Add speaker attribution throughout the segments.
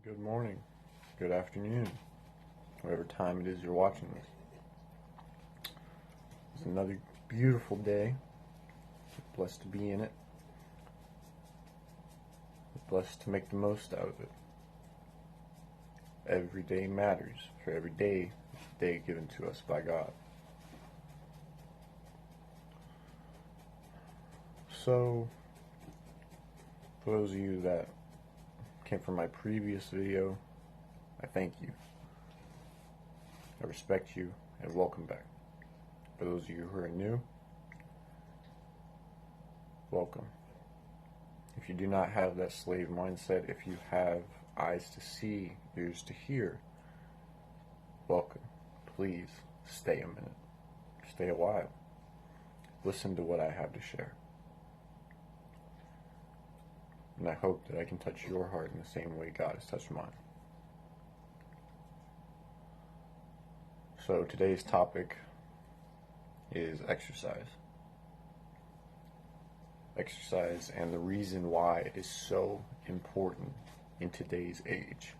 Speaker 1: Good morning, good afternoon, whatever time it is you're watching this. It's another beautiful day. Blessed to be in it. Blessed to make the most out of it. Every day matters, for every day is a day given to us by God. So, for those of you that came from my previous video, I thank you. I respect you, and welcome back. For those of you who are new, welcome. If you do not have that slave mindset, if you have eyes to see, ears to hear, welcome. Please stay a minute. Stay a while. Listen to what I have to share. And I hope that I can touch your heart in the same way God has touched mine. So today's topic is exercise. Exercise and the reason why it is so important in today's age.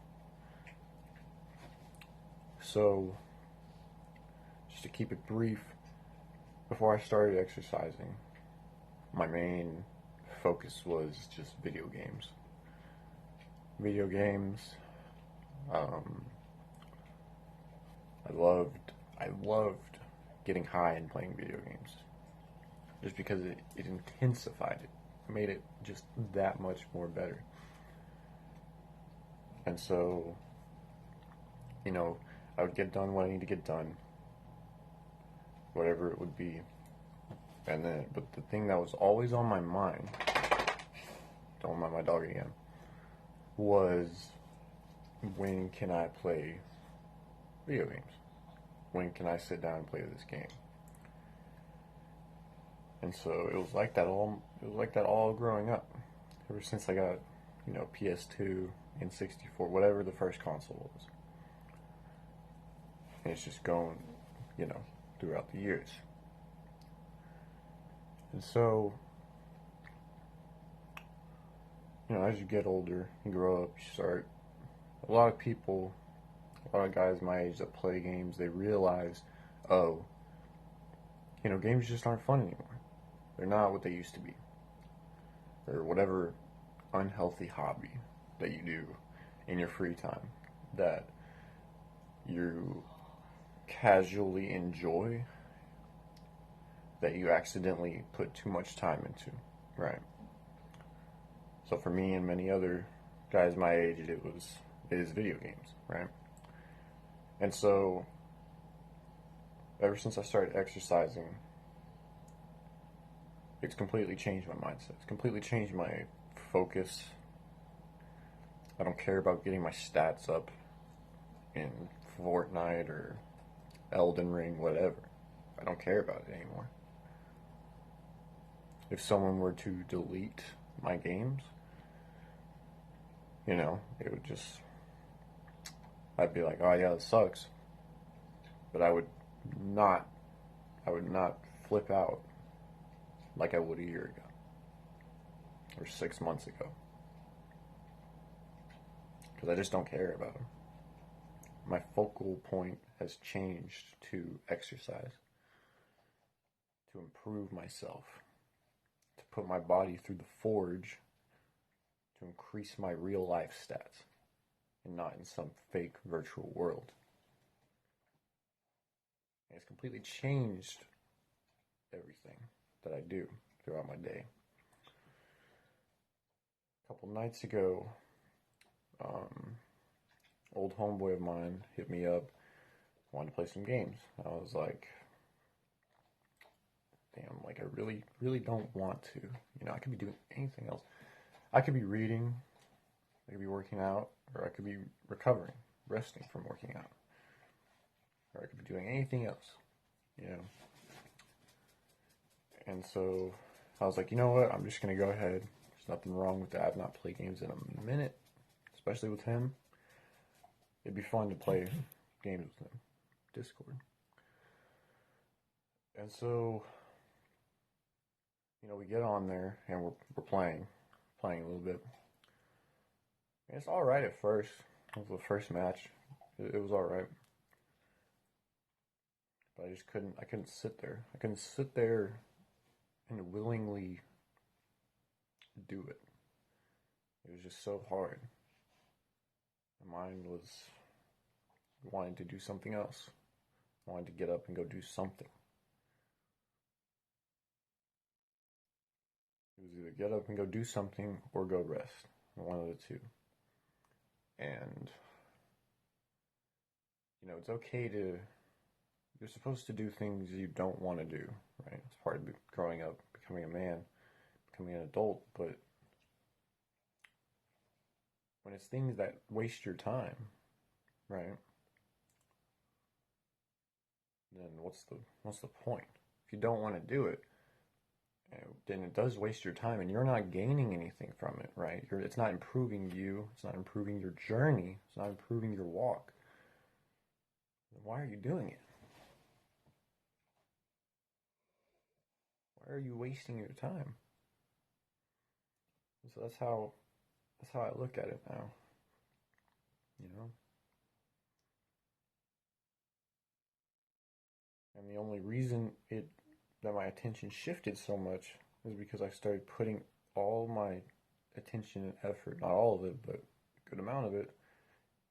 Speaker 1: So, just to keep it brief, before I started exercising, my main focus was just video games. Video games. I loved getting high and playing video games. Just because it intensified it. It made it just that much more better. And so, I would get done what I need to get done. Whatever it would be. But the thing that was always on my mind, don't mind my dog again, was when can I play video games? When can I sit down and play this game? And so it was like that all growing up. Ever since I got, PS2, N64, whatever the first console was. And it's just going, throughout the years. And so, as you get older, you grow up, you start, a lot of guys my age that play games, they realize, games just aren't fun anymore. They're not what they used to be. Or whatever unhealthy hobby that you do in your free time that you casually enjoy, that you accidentally put too much time into, right? So for me and many other guys my age, it is video games, right? And so ever since I started exercising, it's completely changed my mindset. It's completely changed my focus. I don't care about getting my stats up in Fortnite or Elden Ring, whatever. I don't care about it anymore. If someone were to delete my games, it would just, I'd be like, oh yeah, that sucks. But I would not flip out like I would a year ago or 6 months ago, because I just don't care about them. My focal point has changed to exercise, to improve myself, to put my body through the forge, to increase my real life stats and not in some fake virtual world. And it's completely changed everything that I do throughout my day. A couple nights ago, old homeboy of mine hit me up, wanted to play some games. I was like, damn, I really, really don't want to. I could be doing anything else. I could be reading, I could be working out, or I could be recovering, resting from working out. Or I could be doing anything else, And so I was like, you know what, I'm just going to go ahead. There's nothing wrong with that. I've not played games in a minute, especially with him. It'd be fun to play games with him. Discord. And so, we get on there and we're playing a little bit. And it's alright at first. The first match, it was all right, but I just couldn't. I couldn't sit there. I couldn't sit there and willingly do it. It was just so hard. My mind was wanting to do something else. I wanted to get up and go do something. It was either get up and go do something or go rest. One of the two. And, you know, it's okay to, you're supposed to do things you don't want to do, right? It's part of growing up, becoming a man, becoming an adult, but when it's things that waste your time, right? Then what's the point? If you don't want to do it, then it does waste your time, and you're not gaining anything from it, right? It's not improving you. It's not improving your journey. It's not improving your walk. Then why are you doing it? Why are you wasting your time? So that's how I look at it now. You know? And the only reason that my attention shifted so much is because I started putting all my attention and effort, not all of it, but a good amount of it,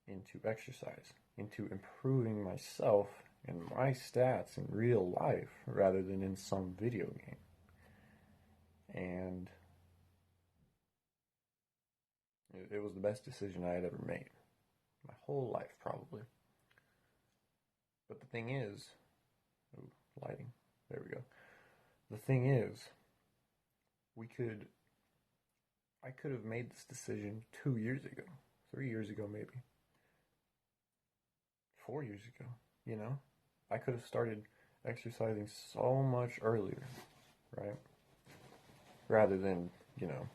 Speaker 1: into exercise, into improving myself and my stats in real life rather than in some video game. And it was the best decision I had ever made. My whole life, probably. But the thing is, ooh, lighting, there we go. The thing is, I could have made this decision 2 years ago, 3 years ago maybe, 4 years ago, you know? I could have started exercising so much earlier, right? Rather than, you know,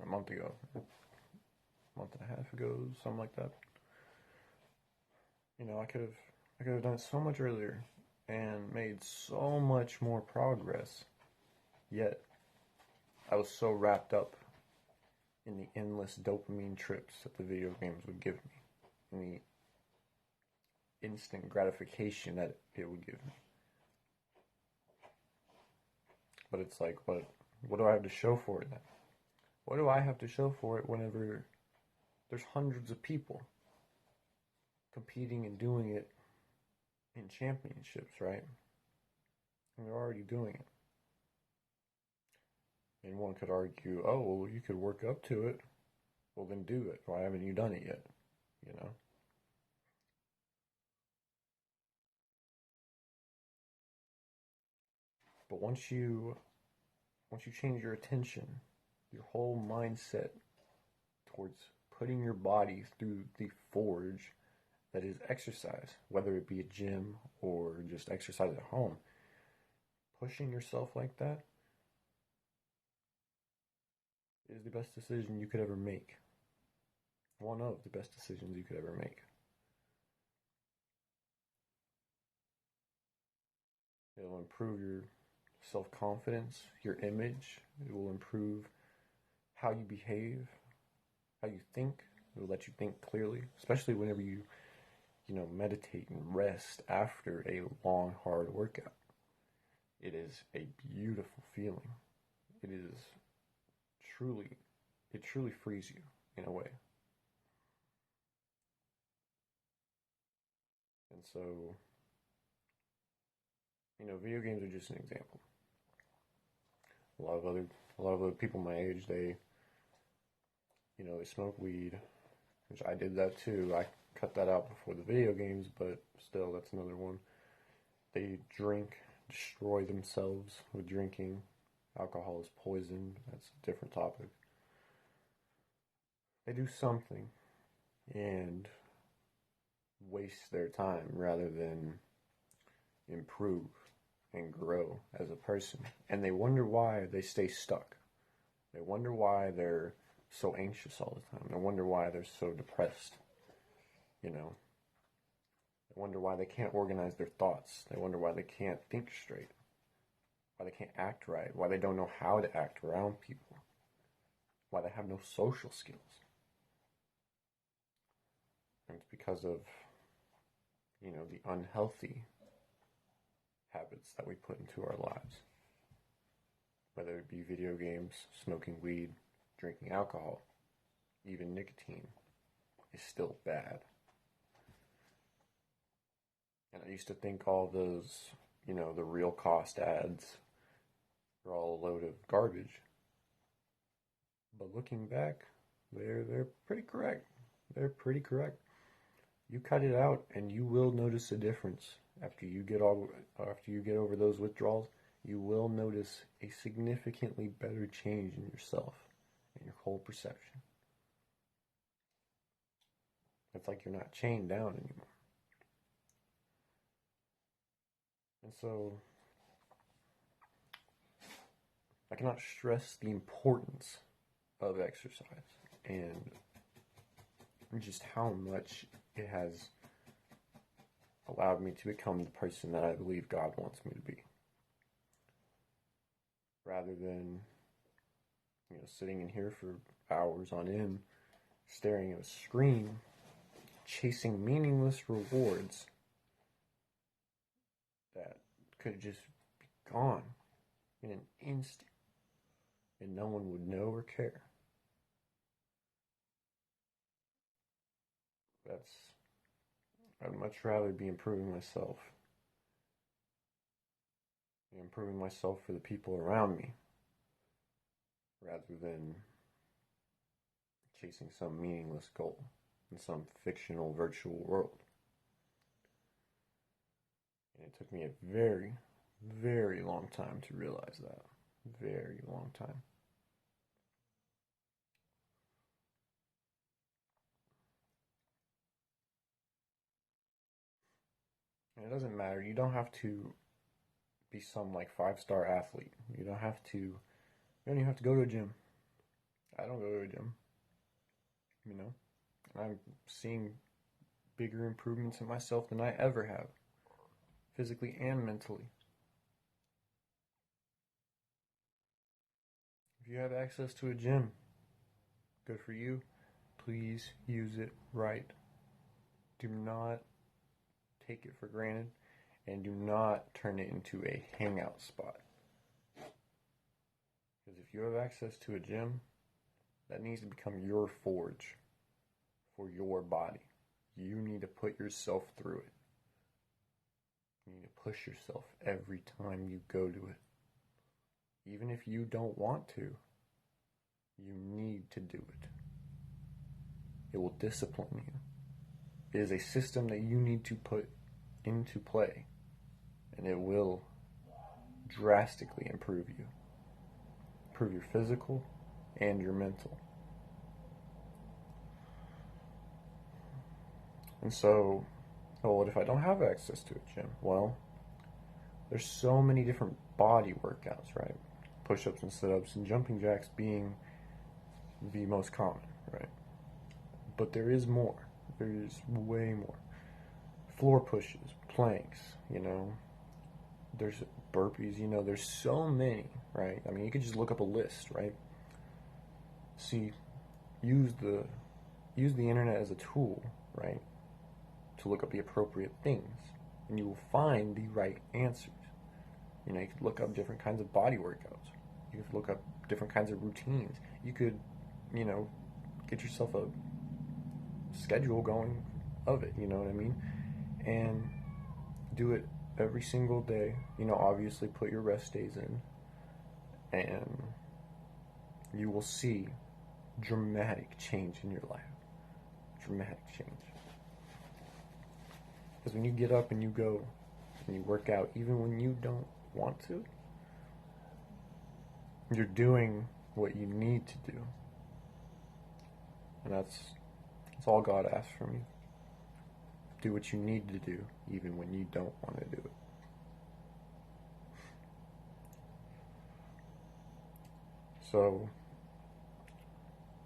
Speaker 1: a month ago, a month and a half ago, something like that. You know, I could have done it so much earlier and made so much more progress. Yet, I was so wrapped up in the endless dopamine trips that the video games would give me, and the instant gratification that it would give me. But it's like, what do I have to show for it then? What do I have to show for it whenever there's hundreds of people competing and doing it in championships, right? And they're already doing it. And one could argue, oh, well, you could work up to it. Well, then do it. Why haven't you done it yet? You know? But once you change your attention, your whole mindset towards putting your body through the forge that is exercise, whether it be a gym or just exercise at home, pushing yourself like that is the best decision you could ever make. One of the best decisions you could ever make. It'll improve your self-confidence, your image. It will improve how you behave, how you think. It will let you think clearly, especially whenever you meditate and rest after a long, hard workout. It is a beautiful feeling. It truly frees you in a way. And so, video games are just an example. A lot of other people my age, they smoke weed, which I did that too. I cut that out before the video games, but still, that's another one. They drink, destroy themselves with drinking. Alcohol is poison. That's a different topic. They do something and waste their time rather than improve and grow as a person. And they wonder why they stay stuck. They wonder why they're so anxious all the time. They wonder why they're so depressed. They wonder why they can't organize their thoughts. They wonder why they can't think straight. Why they can't act right. Why they don't know how to act around people. Why they have no social skills. it's because of, the unhealthy habits that we put into our lives. Whether it be video games, smoking weed, drinking alcohol, even nicotine is still bad. And I used to think all those, the real cost ads were all a load of garbage. But looking back, they're pretty correct. They're pretty correct. You cut it out and you will notice a difference. After you get over those withdrawals, you will notice a significantly better change in yourself and your whole perception. It's like you're not chained down anymore. And so, I cannot stress the importance of exercise and just how much it has allowed me to become the person that I believe God wants me to be. Rather than, sitting in here for hours on end, staring at a screen, chasing meaningless rewards that could just be gone in an instant, and no one would know or care. I'd much rather be improving myself for the people around me, rather than chasing some meaningless goal in some fictional virtual world. And it took me a very, very long time to realize that. Very long time. And it doesn't matter. You don't have to be some like 5-star athlete. You don't even have to go to a gym. I don't go to a gym. I'm seeing bigger improvements in myself than I ever have, physically and mentally. If you have access to a gym, good for you. Please use it right. Do not take it for granted, and do not turn it into a hangout spot. Because if you have access to a gym, that needs to become your forge for your body. You need to put yourself through it. You need to push yourself every time you go to it. Even if you don't want to, you need to do it. It will discipline you. It is a system that you need to put into play, and it will drastically improve you. Improve your physical and your mental. And so, what if I don't have access to a gym? Well, there's so many different body workouts, right? Push-ups and sit-ups and jumping jacks being the most common, right? But there is more. There is way more. Floor pushes, planks, there's burpees, there's so many, right? I mean, you could just look up a list, right? See, use the internet as a tool, right? To look up the appropriate things, and you will find the right answers. You could look up different kinds of body workouts. You could look up different kinds of routines. You could, get yourself a schedule going of it, you know what I mean? And do it every single day. Obviously put your rest days in, and you will see dramatic change in your life. Dramatic change. Because when you get up and you go and you work out, even when you don't want to, you're doing what you need to do. And that's all God asks from you. Do what you need to do, even when you don't want to do it. So,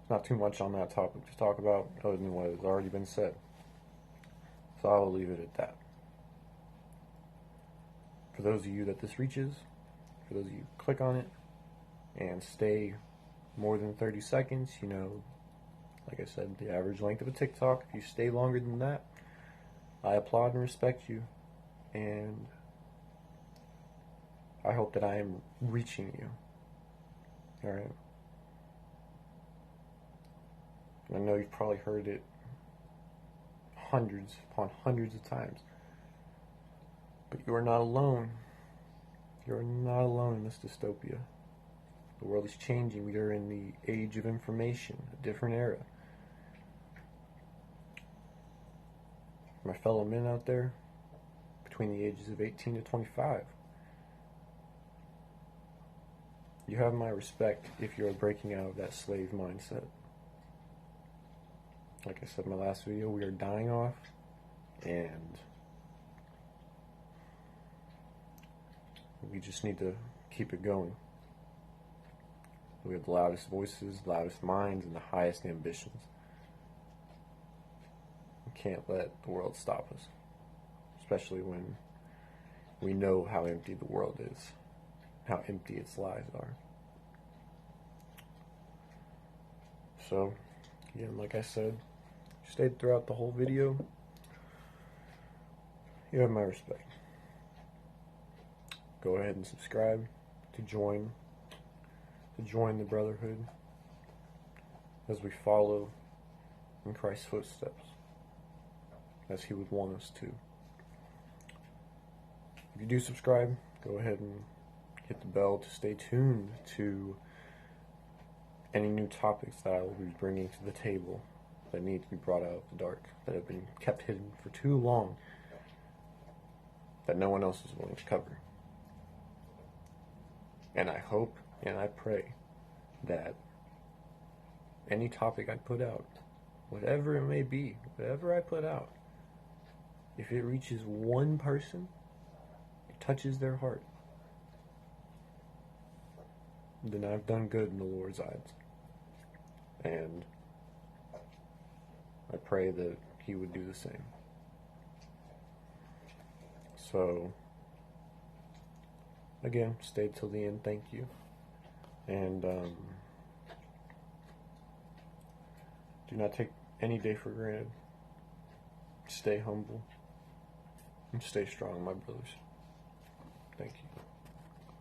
Speaker 1: not too much on that topic to talk about, other than what has already been said. So I will leave it at that. For those of you that this reaches, for those of you who click on it and stay more than 30 seconds, Like I said, the average length of a TikTok, if you stay longer than that, I applaud and respect you. And I hope that I am reaching you. Alright? I know you've probably heard it hundreds upon hundreds of times. But you are not alone. You are not alone in this dystopia. The world is changing. We are in the age of information, a different era. My fellow men out there, between the ages of 18 to 25, you have my respect if you are breaking out of that slave mindset. Like I said in my last video, we are dying off, and we just need to keep it going. We have the loudest voices, loudest minds, and the highest ambitions. We can't let the world stop us, especially when we know how empty the world is, how empty its lies are. So, again, like I said, you stayed throughout the whole video. You have my respect. Go ahead and subscribe to join the brotherhood as we follow in Christ's footsteps, as he would want us to. If you do subscribe, go ahead and hit the bell to stay tuned to any new topics that I will be bringing to the table that need to be brought out of the dark, that have been kept hidden for too long, that no one else is willing to cover. And I hope and I pray that any topic I put out, whatever it may be, whatever I put out, if it reaches one person, it touches their heart, then I've done good in the Lord's eyes. And I pray that he would do the same. So, again, stay till the end. Thank you. And do not take any day for granted. Stay humble and stay strong, my brothers. Thank you.